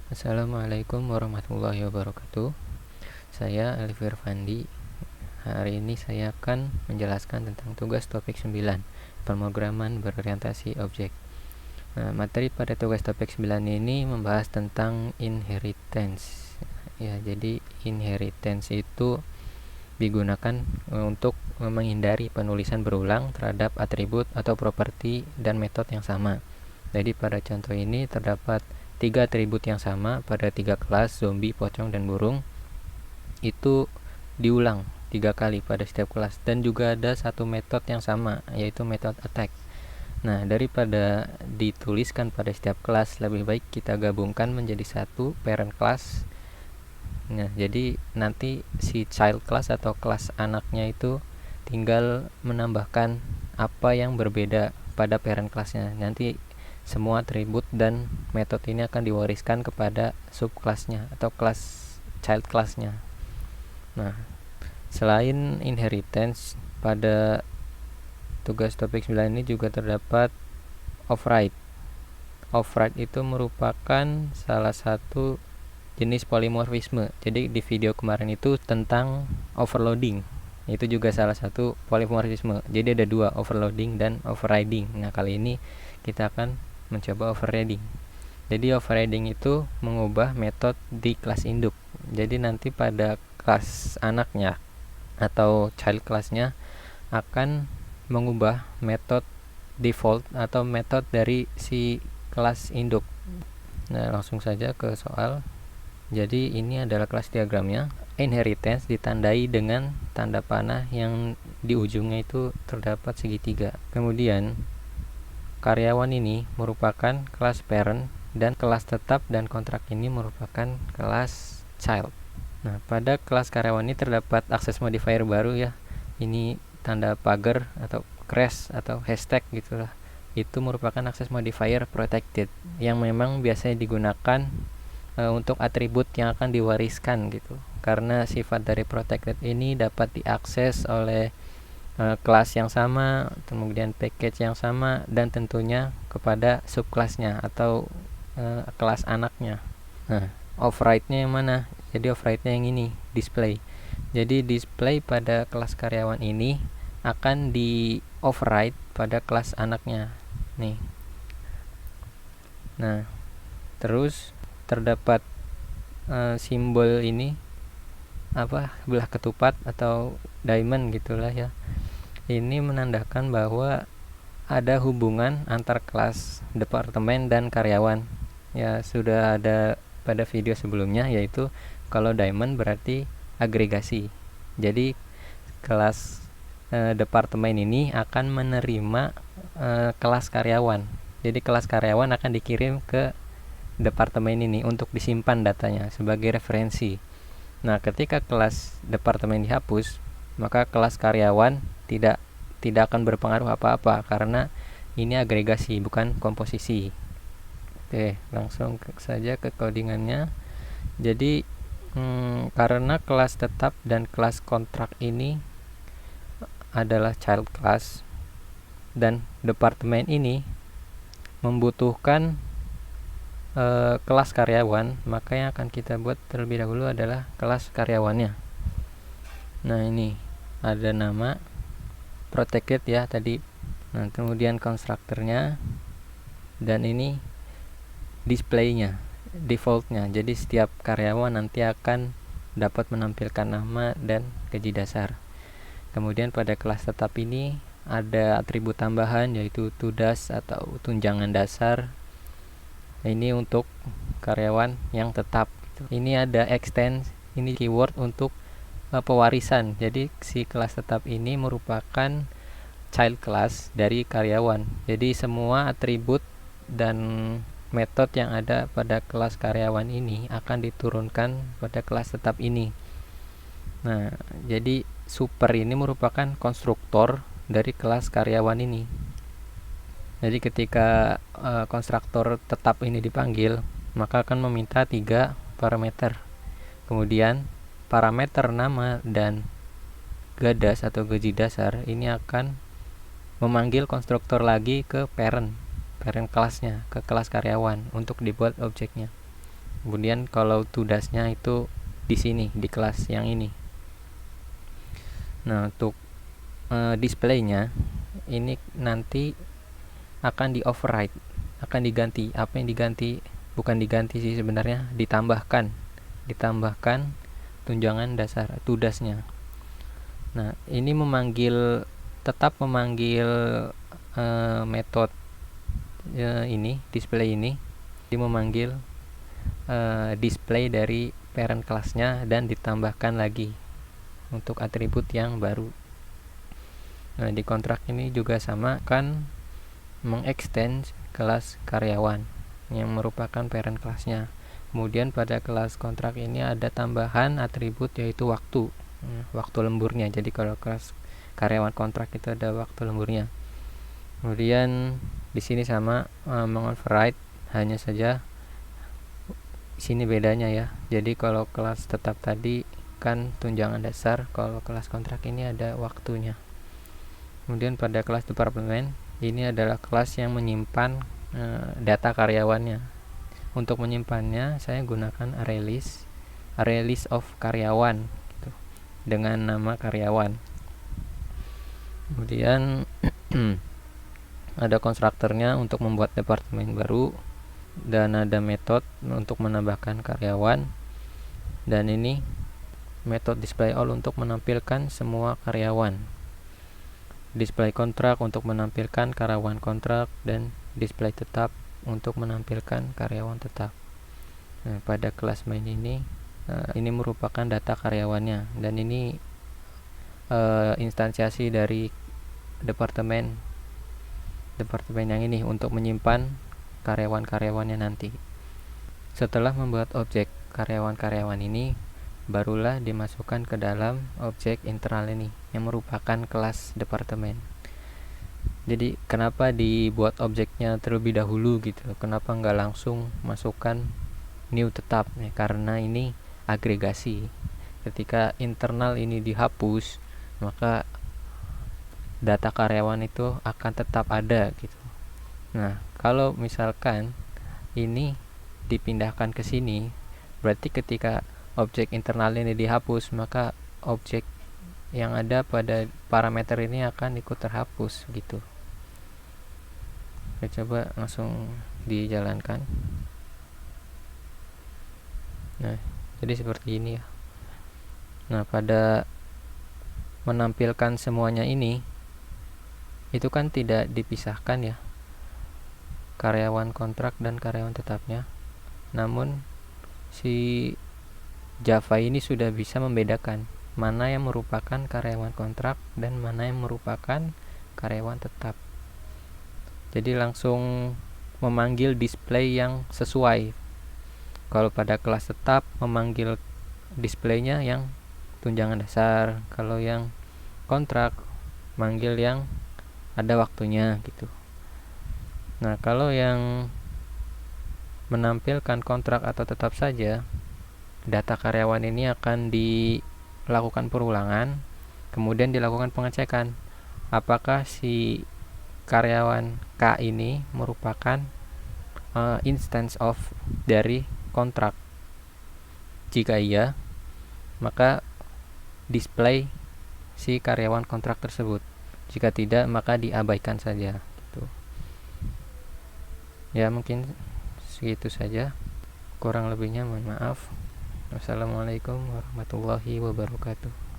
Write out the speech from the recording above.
Assalamualaikum warahmatullahi wabarakatuh. Saya Alif Irfandi. Hari ini saya akan menjelaskan tentang tugas topik 9, pemrograman berorientasi objek. Materi pada tugas topik 9 ini membahas tentang inheritance. Ya, jadi inheritance itu digunakan untuk menghindari penulisan berulang terhadap atribut atau properti dan metode yang sama. Jadi pada contoh ini terdapat 3 atribut yang sama pada 3 kelas, zombie, pocong, dan burung. Itu diulang 3 kali pada setiap kelas, dan juga ada satu metode yang sama, yaitu metode attack. Nah, daripada dituliskan pada setiap kelas, lebih baik kita gabungkan menjadi satu parent class. Nah, jadi nanti si child class atau kelas anaknya itu tinggal menambahkan apa yang berbeda pada parent classnya. Nanti semua atribut dan metode ini akan diwariskan kepada subkelasnya atau kelas child classnya. Nah, selain inheritance, pada tugas topik 9 ini juga terdapat override. Override itu merupakan salah satu jenis polimorfisme. Jadi di video kemarin itu tentang overloading, itu juga salah satu polimorfisme. Jadi ada 2, overloading dan overriding. Nah, kali ini kita akan mencoba overriding. Jadi overriding itu mengubah metode di kelas induk. Jadi nanti pada kelas anaknya atau child classnya akan mengubah metode default atau metode dari si kelas induk. Nah, langsung saja ke soal. Jadi ini adalah kelas diagramnya. Inheritance ditandai dengan tanda panah yang di ujungnya itu terdapat segitiga. Kemudian karyawan ini merupakan kelas parent, dan kelas tetap dan kontrak ini merupakan kelas child. Nah, pada kelas karyawan ini terdapat akses modifier baru ya. Ini tanda pagar atau crash atau hashtag gitulah. Itu merupakan akses modifier protected yang memang biasanya digunakan untuk atribut yang akan diwariskan gitu. Karena sifat dari protected ini dapat diakses oleh kelas yang sama, kemudian package yang sama, dan tentunya kepada subkelasnya atau kelas anaknya. Nah, override-nya yang mana? Jadi override-nya yang ini, display. Jadi display pada kelas karyawan ini akan di override pada kelas anaknya. Nih. Nah, terus terdapat simbol ini belah ketupat atau diamond gitulah ya. Ini menandakan bahwa ada hubungan antar kelas, departemen, dan karyawan. Ya, sudah ada pada video sebelumnya, yaitu kalau diamond berarti agregasi. Jadi kelas departemen ini akan menerima kelas karyawan. Jadi kelas karyawan akan dikirim ke departemen ini untuk disimpan datanya sebagai referensi. Nah, ketika kelas departemen dihapus, maka kelas karyawan tidak akan berpengaruh apa-apa karena ini agregasi bukan komposisi. Oke, langsung saja ke codingannya. Jadi karena kelas tetap dan kelas kontrak ini adalah child class dan departemen ini membutuhkan kelas karyawan, maka yang akan kita buat terlebih dahulu adalah kelas karyawannya. Nah, ini ada nama protected ya tadi. Nah, kemudian konstruktornya, dan ini displaynya, defaultnya. Jadi setiap karyawan nanti akan dapat menampilkan nama dan gaji dasar. Kemudian pada kelas tetap ini ada atribut tambahan, yaitu tudas atau tunjangan dasar. Ini untuk karyawan yang tetap. Ini ada extend, ini keyword untuk pewarisan. Jadi si kelas tetap ini merupakan child class dari karyawan. Jadi semua atribut dan metode yang ada pada kelas karyawan ini akan diturunkan pada kelas tetap ini. Nah, jadi super ini merupakan konstruktor dari kelas karyawan ini. Jadi ketika konstruktor tetap ini dipanggil, maka akan meminta 3 parameter. Kemudian parameter nama dan gadas atau gaji dasar ini akan memanggil konstruktor lagi ke parent kelasnya, ke kelas karyawan untuk dibuat objeknya. Kemudian kalau tudasnya itu di sini, di kelas yang ini. Nah, untuk displaynya ini nanti akan di override, akan diganti. Apa yang diganti? Bukan diganti sih sebenarnya, ditambahkan tunjangan dasar tudasnya. Nah, ini tetap memanggil metode ini, display ini, dia memanggil display dari parent kelasnya dan ditambahkan lagi untuk atribut yang baru. Nah, di kontrak ini juga sama, kan mengextend kelas karyawan yang merupakan parent kelasnya. Kemudian pada kelas kontrak ini ada tambahan atribut yaitu waktu lemburnya. Jadi kalau kelas karyawan kontrak itu ada waktu lemburnya. Kemudian di sini sama mengoverride, hanya saja sini bedanya ya. Jadi kalau kelas tetap tadi kan tunjangan dasar, kalau kelas kontrak ini ada waktunya. Kemudian pada kelas departemen ini adalah kelas yang menyimpan data karyawannya. Untuk menyimpannya saya gunakan array list of karyawan gitu, dengan nama karyawan. Kemudian ada konstruktornya untuk membuat departemen baru, dan ada metode untuk menambahkan karyawan, dan ini metode display all untuk menampilkan semua karyawan, display kontrak untuk menampilkan karyawan kontrak, dan display tetap untuk menampilkan karyawan tetap. Nah, pada kelas main ini merupakan data karyawannya, dan ini instansiasi dari departemen yang ini untuk menyimpan karyawan-karyawannya nanti. Setelah membuat objek karyawan-karyawan ini, barulah dimasukkan ke dalam objek internal ini yang merupakan kelas departemen. Jadi kenapa dibuat objeknya terlebih dahulu gitu? Kenapa nggak langsung masukkan new tetap? Ya, karena ini agregasi. Ketika internal ini dihapus, maka data karyawan itu akan tetap ada gitu. Nah, kalau misalkan ini dipindahkan ke sini, berarti ketika objek internal ini dihapus, maka objek yang ada pada parameter ini akan ikut terhapus gitu. Oke, coba langsung dijalankan. Nah, jadi seperti ini ya. Nah, pada menampilkan semuanya ini, itu kan tidak dipisahkan ya, karyawan kontrak dan karyawan tetapnya. Namun si Java ini sudah bisa membedakan mana yang merupakan karyawan kontrak dan mana yang merupakan karyawan tetap. Jadi langsung memanggil display yang sesuai. Kalau pada kelas tetap memanggil displaynya yang tunjangan dasar, kalau yang kontrak manggil yang ada waktunya gitu. Nah, kalau yang menampilkan kontrak atau tetap saja, data karyawan ini akan dilakukan perulangan, kemudian dilakukan pengecekan apakah si karyawan K ini merupakan instance of dari kontrak. Jika iya, maka display si karyawan kontrak tersebut. Jika tidak, maka diabaikan saja gitu. Ya, mungkin segitu saja. Kurang lebihnya mohon maaf. Wassalamualaikum warahmatullahi wabarakatuh.